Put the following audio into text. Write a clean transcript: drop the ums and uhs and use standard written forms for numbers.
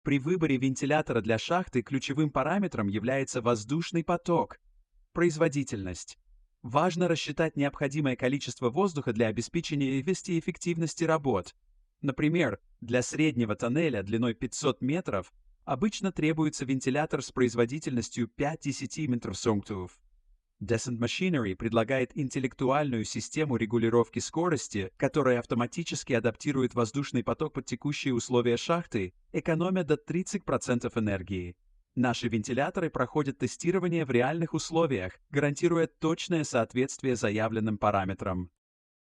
При выборе вентилятора для шахты ключевым параметром является воздушный поток. Производительность. Важно рассчитать необходимое количество воздуха для обеспечения эффективности работ. Например, для среднего тоннеля длиной 500 метров обычно требуется вентилятор с производительностью 5-10 метров сунктов. Descent Machinery предлагает интеллектуальную систему регулировки скорости, которая автоматически адаптирует воздушный поток под текущие условия шахты, экономя до 30% энергии. Наши вентиляторы проходят тестирование в реальных условиях, гарантируя точное соответствие заявленным параметрам.